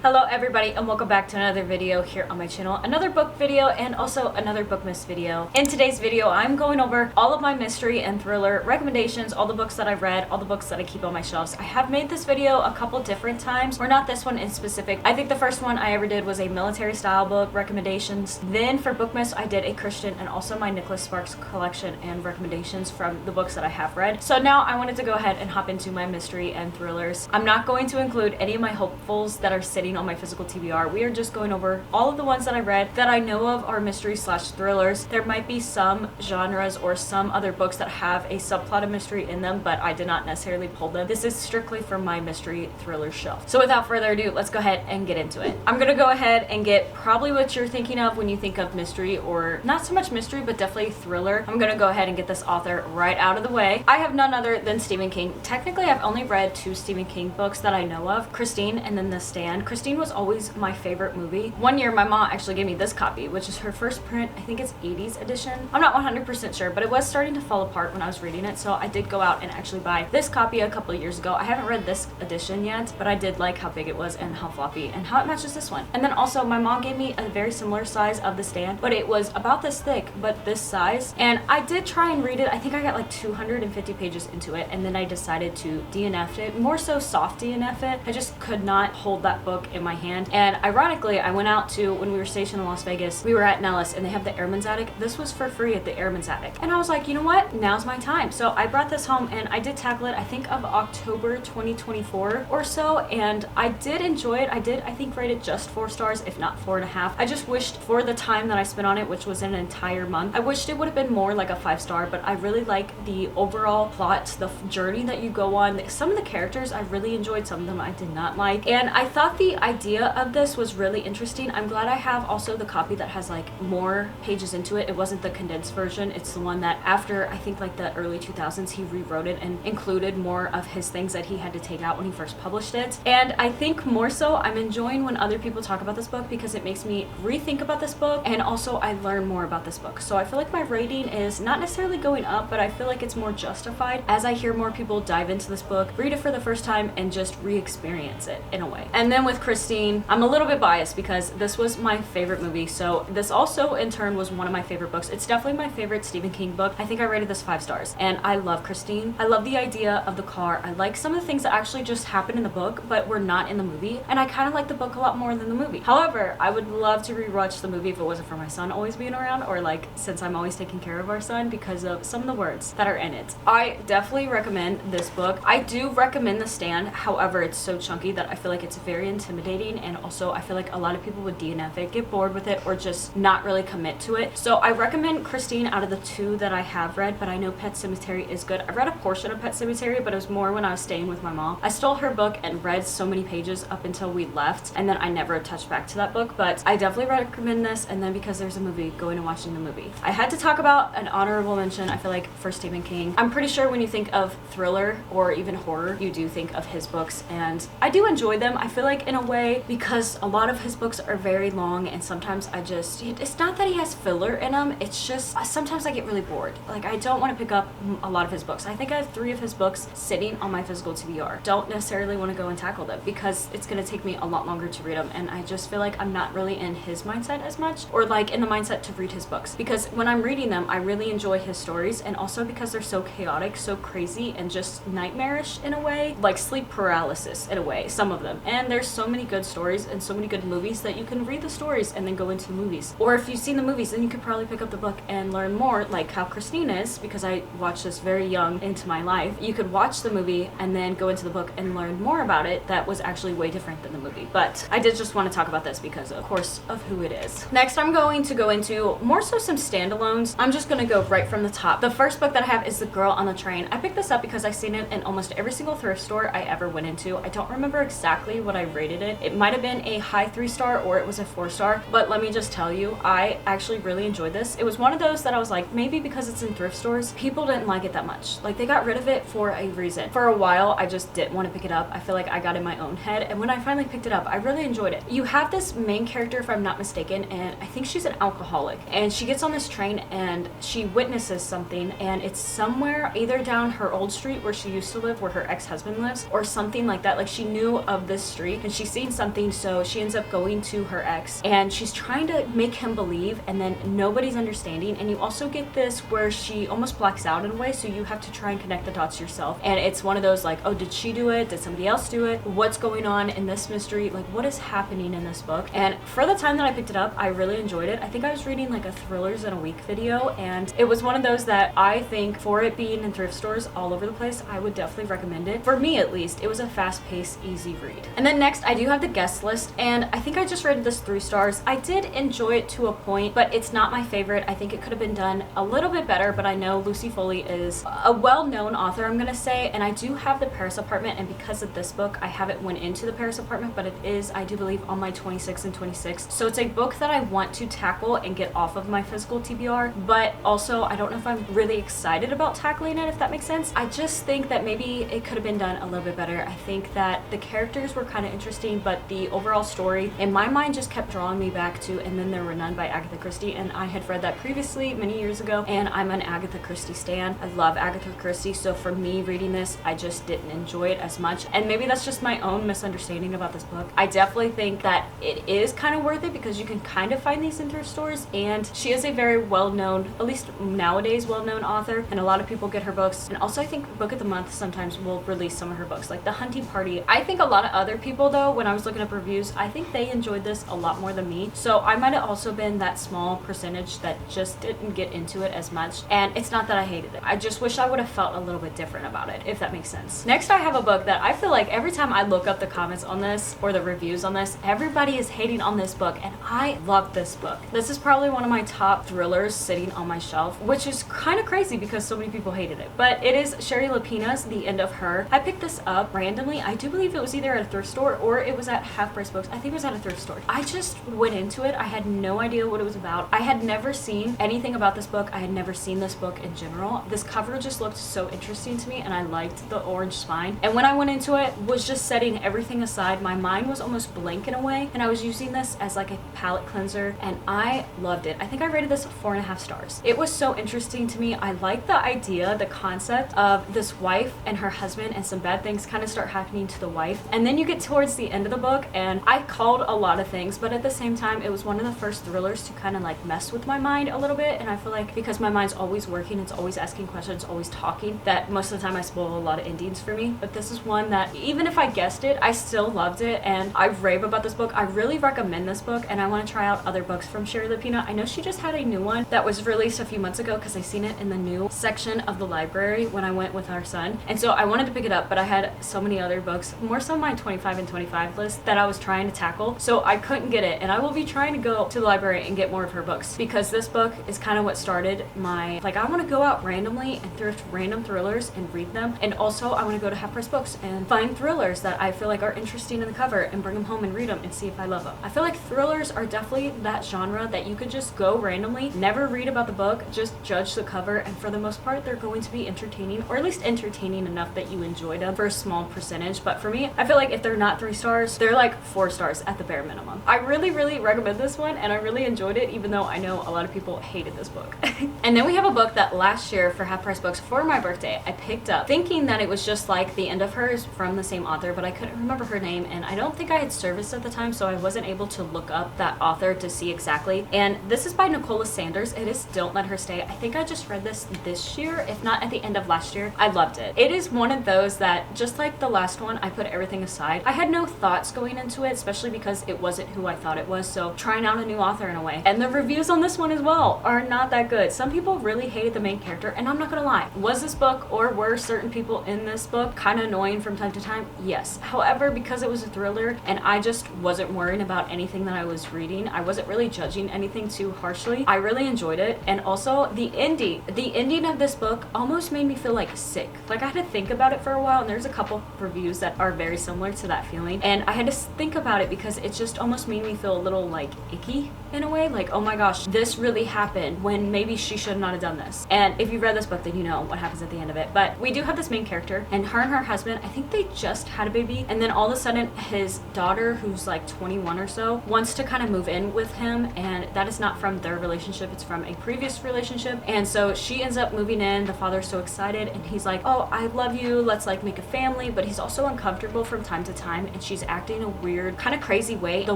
Hello everybody and welcome back to another video here on my channel. Another book video and also another Bookmas video. In today's video, I'm going over all of my mystery and thriller recommendations, all the books that I've read, all the books that I keep on my shelves. I have made this video a couple different times, or not this one in specific. I think the first one I ever did was a military style book recommendations. Then for Bookmas, I did a Christian and also my Nicholas Sparks collection and recommendations from the books that I have read. So now I wanted to go ahead and hop into my mystery and thrillers. I'm not going to include any of my hopefuls that are sitting on my physical TBR. We are just going over all of the ones that I read that I know of are mystery slash thrillers. There might be some genres or some other books that have a subplot of mystery in them, but I did not necessarily pull them. This is strictly from my mystery thriller shelf. So without further ado, let's go ahead and get into it. I'm gonna go ahead and get probably what you're thinking of when you think of mystery, or not so much mystery, but definitely thriller. I'm gonna go ahead and get this author right out of the way. I have none other than Stephen King. Technically, I've only read 2 Stephen King books that I know of, Christine and then The Stand. Christine was always my favorite movie. One year my mom actually gave me this copy, which is her first print. I think it's 80s edition. I'm not 100% sure, but it was starting to fall apart when I was reading it, so I did go out and actually buy this copy a couple of years ago. I haven't read this edition yet, but I did like how big it was and how floppy and how it matches this one. And then also my mom gave me a very similar size of The Stand, but it was about this thick but this size, and I did try and read it. I think I got like 250 pages into it, and then I decided to DNF it, more so soft DNF it. I just could not hold that book in my hand. And ironically, I went out to, when we were stationed in Las Vegas, we were at Nellis and they have the Airman's Attic. This was for free at the Airman's Attic. And I was like, you know what? Now's my time. So I brought this home and I did tackle it, I think of October 2024 or so. And I did enjoy it. I did, I think, rate it just 4 stars, if not 4.5. I just wished for the time that I spent on it, which was an entire month, I wished it would have been more like a 5 star, but I really like the overall plot, the journey that you go on. Some of the characters I really enjoyed, some of them I did not like. And I thought the idea of this was really interesting. I'm glad I have also the copy that has like more pages into it. It wasn't the condensed version. It's the one that after, I think, like the early 2000s, he rewrote it and included more of his things that he had to take out when he first published it. And I think more so I'm enjoying when other people talk about this book because it makes me rethink about this book, and also I learn more about this book. So I feel like my rating is not necessarily going up, but I feel like it's more justified as I hear more people dive into this book, read it for the first time, and just re-experience it in a way. And then with Christine, I'm a little bit biased because this was my favorite movie, so this also in turn was one of my favorite books. It's definitely my favorite Stephen King book. I think I rated this 5 stars, and I love Christine. I love the idea of the car. I like some of the things that actually just happened in the book but were not in the movie, and I kind of like the book a lot more than the movie. However, I would love to rewatch the movie if it wasn't for my son always being around, or like since I'm always taking care of our son, because of some of the words that are in it. I definitely recommend this book. I do recommend The Stand, however it's so chunky that I feel like it's very intimidating, and also I feel like a lot of people would DNF it, get bored with it, or just not really commit to it. So I recommend Christine out of the 2 that I have read, but I know Pet Sematary is good. I read a portion of Pet Sematary, but it was more when I was staying with my mom. I stole her book and read so many pages up until we left, and then I never touched back to that book, but I definitely recommend this. And then because there's a movie, going and watching the movie. I had to talk about an honorable mention, I feel like, for Stephen King. I'm pretty sure when you think of thriller or even horror, you do think of his books, and I do enjoy them. I feel like in a way, because a lot of his books are very long, and sometimes I just, it's not that he has filler in them, it's just sometimes I get really bored. Like, I don't want to pick up a lot of his books. I think I have 3 of his books sitting on my physical TBR. Don't necessarily want to go and tackle them because it's going to take me a lot longer to read them, and I just feel like I'm not really in his mindset as much, or like in the mindset to read his books, because when I'm reading them I really enjoy his stories, and also because they're so chaotic, so crazy, and just nightmarish in a way, like sleep paralysis in a way, some of them. And there's so many good stories and so many good movies that you can read the stories and then go into the movies, or if you've seen the movies then you could probably pick up the book and learn more, like how Christine is, because I watched this very young into my life. You could watch the movie and then go into the book and learn more about it that was actually way different than the movie. But I did just want to talk about this because of course of who it is. Next, I'm going to go into more so some standalones. I'm just going to go right from the top. The first book that I have is The Girl on the Train. I picked this up because I've seen it in almost every single thrift store I ever went into. I don't remember exactly what I rated it. It might have been a high 3 star or it was a 4 star, but let me just tell you, I actually really enjoyed this. It was one of those that I was like, maybe because it's in thrift stores, people didn't like it that much. Like, they got rid of it for a reason. For a while, I just didn't want to pick it up. I feel like I got in my own head, and when I finally picked it up, I really enjoyed it. You have this main character, if I'm not mistaken, and I think she's an alcoholic, and she gets on this train and she witnesses something, and it's somewhere either down her old street where she used to live, where her ex-husband lives, or something like that. Like, she knew of this street and she seen something, so she ends up going to her ex and she's trying to make him believe, and then nobody's understanding. And you also get this where she almost blacks out in a way, so you have to try and connect the dots yourself. And it's one of those like, oh, did she do it? Did somebody else do it? What's going on in this mystery? Like, what is happening in this book? And for the time that I picked it up, I really enjoyed it. I think I was reading like a thrillers in a week video, and it was one of those that I think, for it being in thrift stores all over the place, I would definitely recommend it. For me at least, it was a fast-paced, easy read. And then next, I do have the guest list, and I think I just rated this 3 stars. I did enjoy it to a point, but it's not my favorite. I think it could have been done a little bit better, but I know Lucy Foley is a well-known author, I'm gonna say, and I do have the Paris Apartment, and because of this book, I haven't went into the Paris Apartment, but it is, I do believe, on my 26 and 26. So it's a book that I want to tackle and get off of my physical TBR, but also I don't know if I'm really excited about tackling it, if that makes sense. I just think that maybe it could have been done a little bit better. I think that the characters were kind of interesting, but the overall story in my mind just kept drawing me back to And Then There Were None by Agatha Christie, and I had read that previously many years ago, and I'm an Agatha Christie stan. I love Agatha Christie, so for me reading this, I just didn't enjoy it as much, and maybe that's just my own misunderstanding about this book. I definitely think that it is kind of worth it because you can kind of find these in thrift stores, and she is a very well-known, at least nowadays well-known author, and a lot of people get her books. And also I think Book of the Month sometimes will release some of her books, like The Hunting Party. I think a lot of other people though, when I was looking up reviews, I think they enjoyed this a lot more than me, so I might have also been that small percentage that just didn't get into it as much. And it's not that I hated it, I just wish I would have felt a little bit different about it, if that makes sense. Next, I have a book that I feel like every time I look up the comments on this or the reviews on this, everybody is hating on this book, and I love this book. This is probably one of my top thrillers sitting on my shelf, which is kind of crazy because so many people hated it, but it is Shari Lapina's The End of Her. I picked this up randomly. I do believe it was either at a thrift store or it was at Half Price Books. I think it was at a thrift store. I just went into it. I had no idea what it was about. I had never seen anything about this book. I had never seen this book in general. This cover just looked so interesting to me, and I liked the orange spine. And when I went into it, was just setting everything aside. My mind was almost blank in a way, and I was using this as like a palette cleanser, and I loved it. I think I rated this 4.5 stars. It was so interesting to me. I liked the idea, the concept of this wife and her husband, and some bad things kind of start happening to the wife. And then you get towards the end of the book, and I called a lot of things, but at the same time, it was one of the first thrillers to kind of like mess with my mind a little bit. And I feel like because my mind's always working, it's always asking questions, always talking, that most of the time I spoil a lot of endings for me. But this is one that even if I guessed it, I still loved it, and I rave about this book. I really recommend this book, and I want to try out other books from Shari Lapina. I know she just had a new one that was released a few months ago because I seen it in the new section of the library when I went with our son, and so I wanted to pick it up, but I had so many other books, more so my 25 and 25 list, that I was trying to tackle, so I couldn't get it. And I will be trying to go to the library and get more of her books because this book is kind of what started my, like, I want to go out randomly and thrift random thrillers and read them, and also I want to go to Half Price Books and find thrillers that I feel like are interesting in the cover and bring them home and read them and see if I love them. I feel like thrillers are definitely that genre that you could just go randomly, never read about the book, just judge the cover, and for the most part they're going to be entertaining, or at least entertaining enough that you enjoy them for a small percentage. But for me, I feel like if they're not 3 stars, they're like 4 stars at the bare minimum. I really recommend this one, and I really enjoyed it, even though I know a lot of people hated this book. And then we have a book that last year for Half Price Books for my birthday I picked up thinking that it was just like The End of Her is from the same author, but I couldn't remember her name, and I don't think I had service at the time, so I wasn't able to look up that author to see exactly. And this is by Nicola Sanders. It is Don't Let Her Stay. I think I just read this year, if not at the end of last year. I loved it. It is one of those that, just like the last one, I put everything aside. I had no thoughts going into it, especially because it wasn't who I thought it was, so trying out a new author in a way. And the reviews on this one as well are not that good. Some people really hated the main character, and I'm not gonna lie. Was this book, or were certain people in this book kind of annoying from time to time? Yes. However, because it was a thriller and I just wasn't worrying about anything that I was reading, I wasn't really judging anything too harshly, I really enjoyed it. And also the ending of this book almost made me feel like sick. Like I had to think about it for a while, and there's a couple reviews that are very similar to that feeling, and I had to think about it because it just almost made me feel a little like icky in a way, like, oh my gosh, this really happened when maybe she should not have done this. And if you read this book, then you know what happens at the end of it. But we do have this main character, and her husband, I think they just had a baby, and then all of a sudden his daughter, who's like 21 or so, wants to kind of move in with him, and that is not from their relationship, it's from a previous relationship. And so she ends up moving in. The father's so excited, and he's like, oh, I love you, let's like make a family, but he's also uncomfortable from time to time, and she's acting a weird, kind of crazy way. The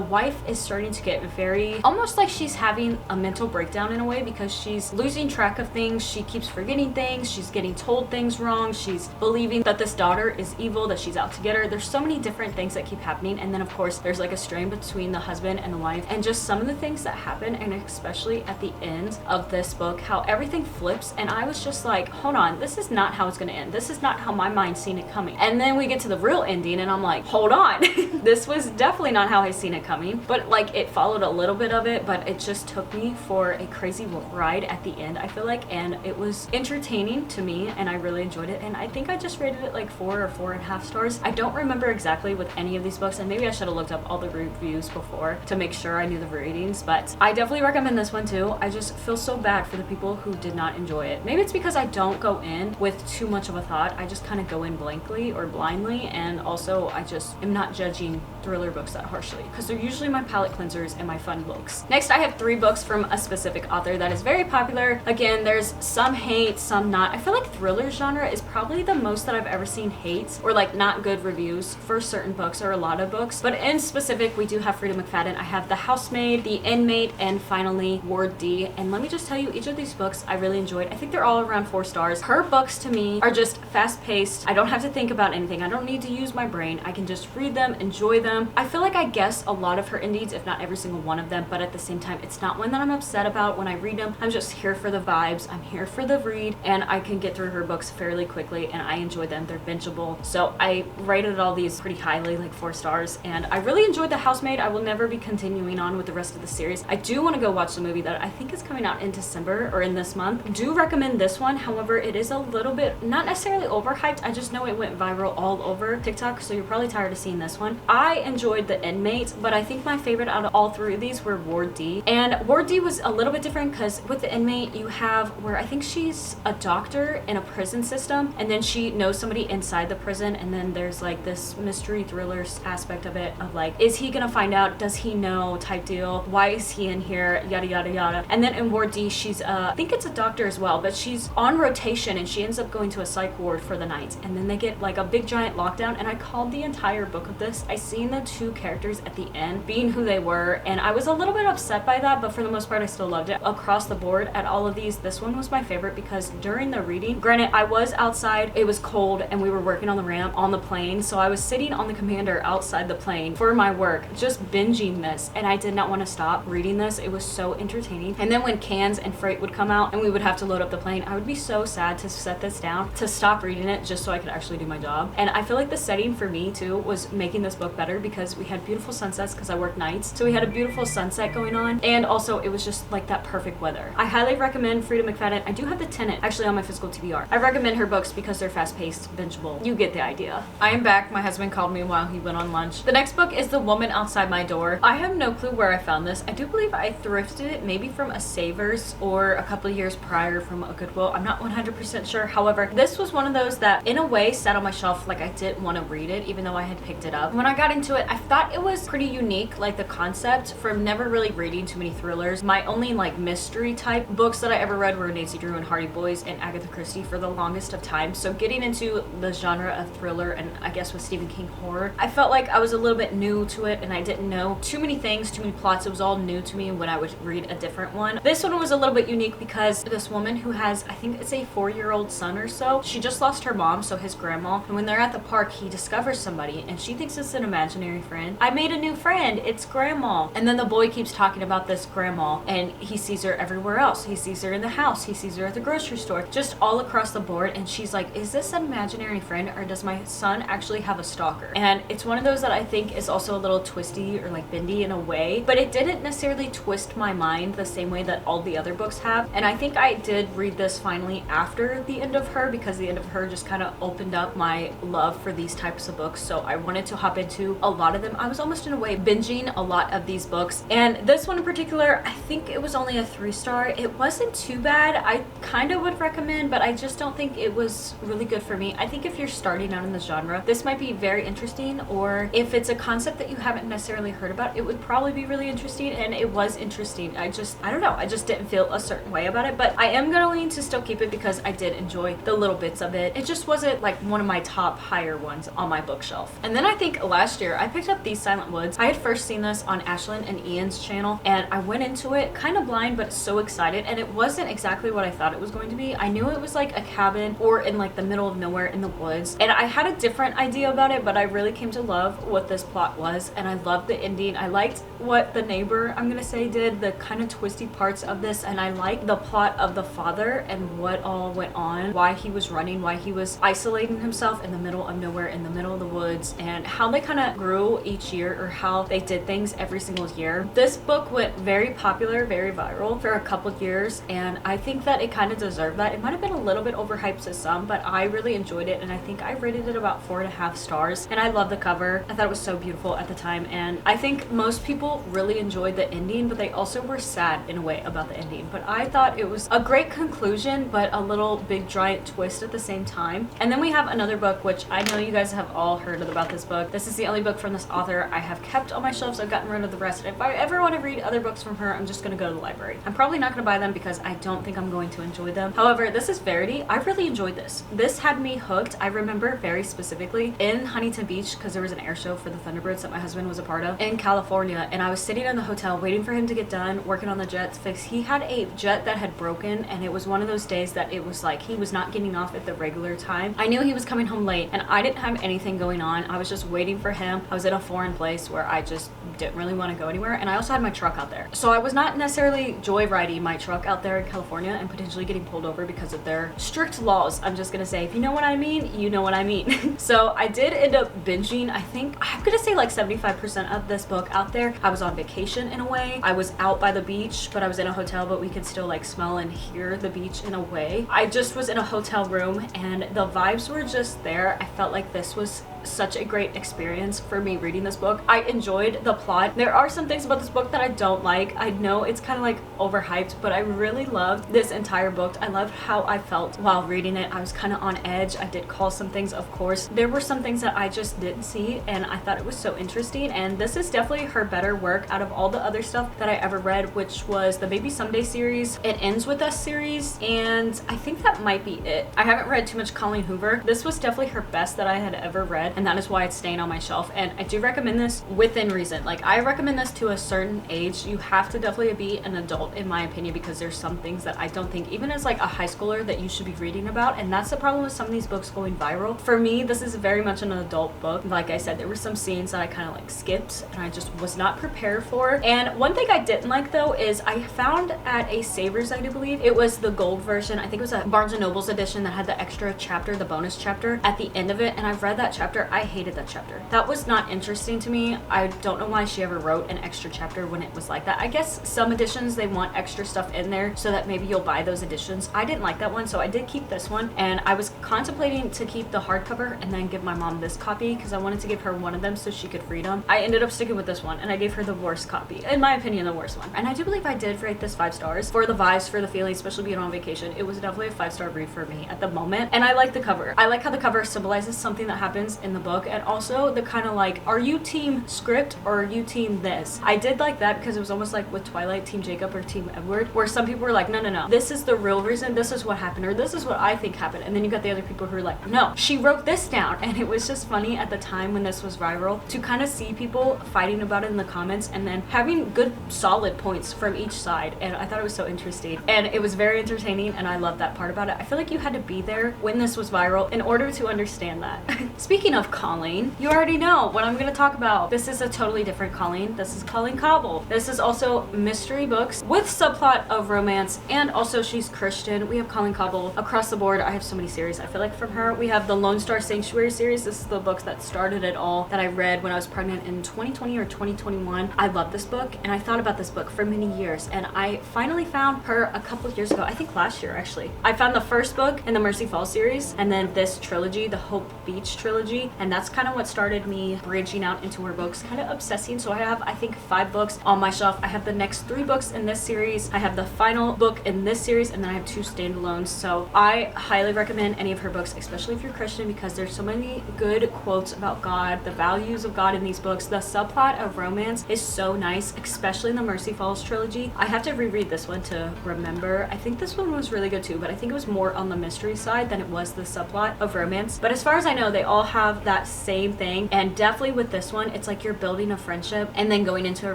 wife is starting to get very, almost like she's having a mental breakdown in a way, because she's losing track of things. She keeps forgetting things. She's getting told things wrong. She's believing that this daughter is evil, that she's out to get her. There's so many different things that keep happening. And then of course there's like a strain between the husband and the wife, and just some of the things that happen, and especially at the end of this book, how everything flips. And I was just like, hold on, this is not how it's gonna end. This is not how my mind's seen it coming. And then we get to the real ending and I'm like, hold on. This was definitely not how I seen it coming. But like, it followed a little bit of it, but it just took me for a crazy ride at the end, I feel like. And it was entertaining to me and I really enjoyed it. And I think I just rated it like 4 or 4.5 stars. I don't remember exactly with any of these books, and maybe I should have looked up all the reviews before to make sure I knew the ratings, but I definitely recommend this one too. I just feel so bad for the people who did not enjoy it. Maybe it's because I don't go in with too much of a thought. I just kind of go in blankly or blindly, and also I just am not judging thriller books that harshly, because they're usually my palate cleansers and my fun books. Next, I have 3 books from a specific author that is very popular. Again, there's some hate, some not. I feel like thriller genre is probably the most that I've ever seen hate or like not good reviews for certain books or a lot of books. But in specific, we do have Frida McFadden. I have The Housemaid, The Inmate, and finally Ward D. And let me just tell you, each of these books I really enjoyed. I think they're all around 4 stars. Her books to me are just fast-paced. I don't have to think about anything. I don't need to use my brain. I can just read them, enjoy them. I feel like I guess a lot of her endings, if not every single one of them, but at the same time, it's not one that I'm upset about when I read them. I'm just here for the vibes. I'm here for the read, and I can get through her books fairly quickly, and I enjoy them. They're bingeable. So I rated all these pretty highly, like 4 stars, and I really enjoyed The Housemaid. I will never be continuing on with the rest of the series. I do want to go watch the movie that I think is coming out in December or in this month. I do recommend this one. However, it is a little bit, not necessarily overhyped. I just know it went viral all over TikTok, so you're probably tired of seeing this one. I enjoyed The Inmate, but I think my favorite out of all 3 of these were Ward D. And Ward D was a little bit different because with The Inmate, you have where I think she's a doctor in a prison system, and then she knows somebody inside the prison, and then there's like this mystery thriller aspect of it, of like, is he gonna find out? Does he know? Type deal. Why is he in here? Yada yada yada. And then in Ward D, she's I think it's a doctor as well, but she's on rotation and she ends up going to a psych ward for the night, and then they get like a big giant lockdown. And I called the entire book of this. I seen the 2 characters at the end being who they were, and I was a little bit upset by that, but for the most part I still loved it. Across the board at all of these, this one was my favorite because during the reading, granted I was outside, it was cold, and we were working on the ramp on the plane, so I was sitting on the commander outside the plane for my work just binging this, and I did not want to stop reading this. It was so entertaining. And then when cans and freight would come out and we would have to load up the plane, I would be so sad to set this down, to stop reading it just so I could actually do my job. And I feel like the setting for me too was making this book better because we had beautiful sunsets because I work nights, so we had a beautiful sunset going on, and also it was just like that perfect weather. I highly recommend Frida McFadden. I do have The Tenant actually on my physical TBR. I recommend her books because they're fast-paced, bingeable. You get the idea. I am back. My husband called me while he went on lunch. The next book is The Woman Outside My Door. I have no clue where I found this. I do believe I thrifted it maybe from a Savers or a couple of years prior from a Goodwill. I'm not 100% sure. However, this was one of those that in a way sat on my shelf like I didn't want to read it even though I had picked it up. When I got into it, I thought it was pretty unique, like the concept, from never really reading too many thrillers. My only like mystery type books that I ever read were Nancy Drew and Hardy Boys and Agatha Christie for the longest of time. So getting into the genre of thriller, and I guess with Stephen King horror, I felt like I was a little bit new to it and I didn't know too many things, too many plots. It was all new to me when I would read a different one. This one was a little bit unique because this woman who has, I think it's a 4-year-old son or so, she just lost her mom, so his grandma, and when they're at the park, he discovers somebody and she thinks it's an imaginary friend. I made a new friend, it's grandma. And then the boy keeps talking about this grandma and he sees her everywhere else. He sees her in the house, he sees her at the grocery store, just all across the board, and she's like, is this an imaginary friend or does my son actually have a stalker? And it's one of those that I think is also a little twisty or like bendy in a way, but it didn't necessarily twist my mind the same way that all the other books have. And I think I did read this finally after the end of her because the end of her just kind of opened up my love for these types of books, so I wanted to hop into a lot of them. I was almost in a way binging a lot of these books, and this one in particular, I think it was only a 3-star. It wasn't too bad. I kind of would recommend, but I just don't think it was really good for me. I think if you're starting out in the genre, this might be very interesting, or if it's a concept that you haven't necessarily heard about, it would probably be really interesting, and it was interesting. I don't know, I just didn't feel a certain way about it, but I am gonna lean to still keep it because I did enjoy the little bits of it. It just wasn't like one of my top higher ones on my bookshelf. And then I think last year year, I picked up These Silent Woods. I had first seen this on Ashlyn and Ian's channel, and I went into it kind of blind but so excited, and it wasn't exactly what I thought it was going to be. I knew it was like a cabin or in like the middle of nowhere in the woods, and I had a different idea about it, but I really came to love what this plot was, and I loved the ending. I liked what the neighbor, I'm gonna say, did, the kind of twisty parts of this, and I liked the plot of the father and what all went on, why he was running, why he was isolating himself in the middle of nowhere, in the middle of the woods, and how they kind of grew each year, or how they did things every single year. This book went very popular, very viral for a couple years, and I think that it kind of deserved that. It might have been a little bit overhyped to some, but I really enjoyed it, and I think I rated it about 4.5 stars, and I love the cover. I thought it was so beautiful at the time, and I think most people really enjoyed the ending, but they also were sad in a way about the ending. But I thought it was a great conclusion, but a little big giant twist at the same time. And then we have another book, which I know you guys have all heard about this book. This is the only book from this author I have kept on my shelves. I've gotten rid of the rest, and if I ever want to read other books from her, I'm just going to go to the library. I'm probably not going to buy them because I don't think I'm going to enjoy them. However, this is Verity. I really enjoyed this. This had me hooked. I remember very specifically in Huntington Beach, because there was an air show for the Thunderbirds that my husband was a part of in California, and I was sitting in the hotel waiting for him to get done working on the jets fix. He had a jet that had broken, and it was one of those days that it was like he was not getting off at the regular time. I knew he was coming home late, and I didn't have anything going on. I was just waiting for him. I was in a foreign place where I just didn't really want to go anywhere, and I also had my truck out there, so I was not necessarily joyriding my truck out there in California and potentially getting pulled over because of their strict laws. I'm just gonna say, if you know what I mean, you know what I mean. So I did end up binging, I think I'm gonna say like 75% of this book out there. I was on vacation in a way. I was out by the beach, but I was in a hotel, but we could still like smell and hear the beach in a way. I just was in a hotel room, and the vibes were just there. I felt like this was such a great experience for me reading this book. I enjoyed the plot. There are some things about this book that I don't like. I know it's kind of like overhyped, but I really loved this entire book. I loved how I felt while reading it. I was kind of on edge. I did call some things, of course. There were some things that I just didn't see, and I thought it was so interesting, and this is definitely her better work out of all the other stuff that I ever read, which was the Baby Someday series, It Ends With Us series, and I think that might be it. I haven't read too much Colleen Hoover. This was definitely her best that I had ever read, and that is why it's staying on my shelf. And I do recommend this within reason. Like, I recommend this to a certain age. You have to definitely be an adult, in my opinion, because there's some things that I don't think, even as like a high schooler, that you should be reading about, and that's the problem with some of these books going viral. For me, this is very much an adult book. Like I said, there were some scenes that I kind of like skipped, and I just was not prepared for. And one thing I didn't like though is I found at a Savers, I do believe, it was the gold version. I think it was a Barnes & Noble's edition that had the extra chapter, the bonus chapter at the end of it, and I've read that chapter. I hated that chapter. That was not interesting to me. I don't know why she ever wrote an extra chapter when it was like that. I guess some editions, they want extra stuff in there so that maybe you'll buy those editions. I didn't like that one, so I did keep this one, and I was contemplating to keep the hardcover and then give my mom this copy because I wanted to give her one of them so she could read them. I ended up sticking with this one, and I gave her the worst copy, in my opinion, the worst one. And I do believe I did rate this 5 stars for the vibes, for the feeling, especially being on vacation. It was definitely a 5-star read for me at the moment, and I like the cover. I like how the cover symbolizes something that happens in the book, and also the kind of like, are you team script or are you team this? I did like that because it was almost like with Twilight, team Jacob or team Edward, where some people were like, no, no, no, this is the real reason, this is what happened, or this is what I think happened. And then you got the other people who are like, no, she wrote this down. And it was just funny at the time when this was viral to kind of see people fighting about it in the comments and then having good solid points from each side. And I thought it was so interesting, and it was very entertaining, and I loved that part about it. I feel like you had to be there when this was viral in order to understand that. Speaking of Colleen, you already know what I'm going to talk about. This is a totally different Colleen. This is Colleen Coble. This is also mystery books with subplot of romance, and also she's Christian. We have Colleen Coble across the board. I have so many series I feel like from her. We have the Lone Star Sanctuary series. This is the books that started it all, that I read when I was pregnant in 2020 or 2021. I love this book, and I thought about this book for many years, and I finally found her a couple of years ago. I think last year actually. I found the first book in the Mercy Falls series, and then this trilogy, the Hope Beach trilogy, and that's kind of what started me branching out into her books, kind of obsessing. So I have, I think, 5 books on my shelf. I have the next 3 books in this series. I have the final book in this series, and then I have 2 standalones. So I highly recommend any of her books, especially if you're Christian, because there's so many good quotes about God, the values of God in these books. The subplot of romance is so nice, especially in the Mercy Falls trilogy. I have to reread this one to remember. I think this one was really good too, but I think it was more on the mystery side than it was the subplot of romance. But as far as I know, they all have have that same thing, and definitely with this one, it's like you're building a friendship and then going into a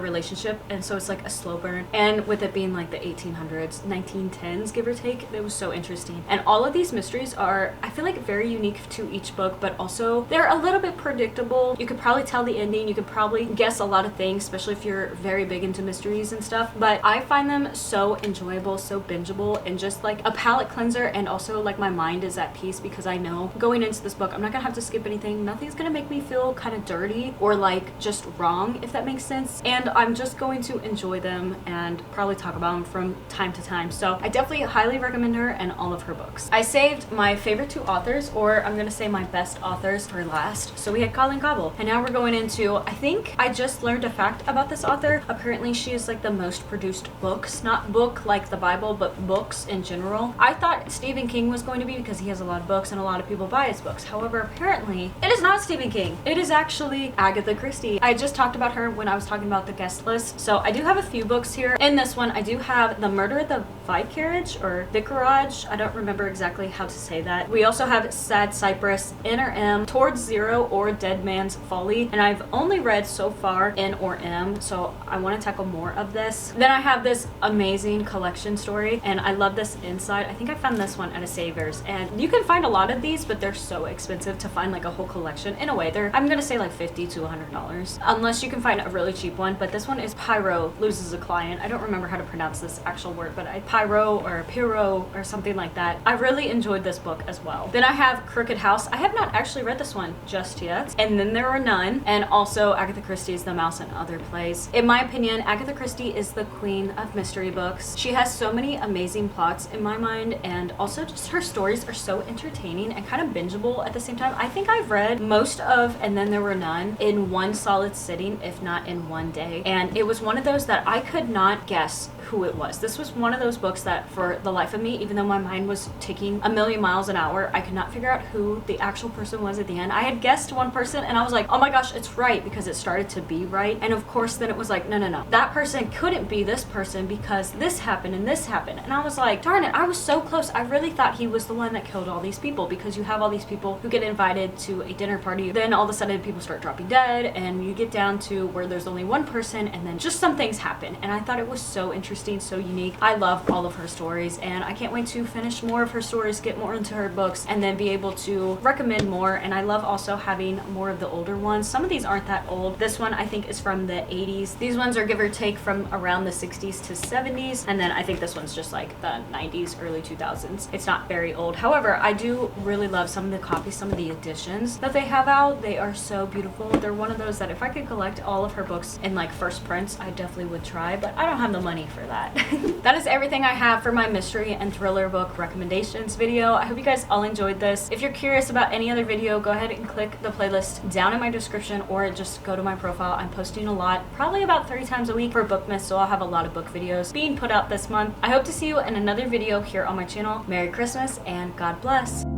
relationship, and so it's like a slow burn. And with it being like the 1800s, 1910s, give or take, it was so interesting. And all of these mysteries are, I feel like, very unique to each book, but also they're a little bit predictable. You could probably tell the ending, you could probably guess a lot of things, especially if you're very big into mysteries and stuff, but I find them so enjoyable, so bingeable, and just like a palate cleanser. And also like my mind is at peace because I know going into this book I'm not gonna have to skip anything. Nothing's gonna make me feel kind of dirty or like just wrong, if that makes sense, and I'm just going to enjoy them and probably talk about them from time to time. So I definitely highly recommend her and all of her books. I saved my favorite two authors, or I'm gonna say my best authors, for last. So we had Colleen Coble, and now we're going into, I think I just learned a fact about this author. Apparently she is like the most produced books, not book like the Bible, but books in general. I thought Stephen King was going to be because he has a lot of books and a lot of people buy his books. However, apparently it is not Stephen King. It is actually Agatha Christie. I just talked about her when I was talking about the guest list. So I do have a few books here. In this one, I do have The Murder at the Vicarage or Vicarage. I don't remember exactly how to say that. We also have Sad Cypress, N or M, Towards Zero, or Dead Man's Folly. And I've only read so far N or M, so I want to tackle more of this. Then I have this amazing collection story, and I love this inside. I think I found this one at a Savers, and you can find a lot of these, but they're so expensive to find like a whole collection. In a way, they're, I'm gonna say, like $50 to $100, unless you can find a really cheap one. But this one is Pyro Loses a Client. I don't remember how to pronounce this actual word, but Pyro or Piro or something like that. I really enjoyed this book as well. Then I have Crooked House. I have not actually read this one just yet. And Then There Were None, and also Agatha Christie's The Mouse and Other Plays. In my opinion, Agatha Christie is the queen of mystery books. She has so many amazing plots in my mind, and also just her stories are so entertaining and kind of bingeable at the same time. I think I've read most of And Then There Were None in one solid sitting, if not in one day. And it was one of those that I could not guess who it was. This was one of those books that for the life of me, even though my mind was ticking a million miles an hour, I could not figure out who the actual person was at the end. I had guessed one person and I was like, oh my gosh, it's right, because it started to be right. And of course then it was like, no, that person couldn't be this person because this happened and this happened. And I was like, darn it, I was so close. I really thought he was the one that killed all these people, because you have all these people who get invited to a dinner party, then all of a sudden people start dropping dead, and you get down to where there's only one person, and then just some things happen. And I thought it was so interesting, so unique. I love all of her stories, and I can't wait to finish more of her stories, get more into her books, and then be able to recommend more. And I love also having more of the older ones. Some of these aren't that old. This one I think is from the 80s. These ones are give or take from around the 60s to 70s, and then I think this one's just like the 90s, early 2000s. It's not very old. However, I do really love some of the copies, some of the editions that they have out. They are so beautiful. They're one of those that if I could collect all of her books in like first prints, I definitely would try, but I don't have the money for that. That is everything I have for my mystery and thriller book recommendations video. I hope you guys all enjoyed this. If you're curious about any other video, go ahead and click the playlist down in my description, or just go to my profile. I'm posting a lot, probably about 30 times a week for Bookmas, so I'll have a lot of book videos being put out this month. I hope to see you in another video here on my channel. Merry Christmas and God bless.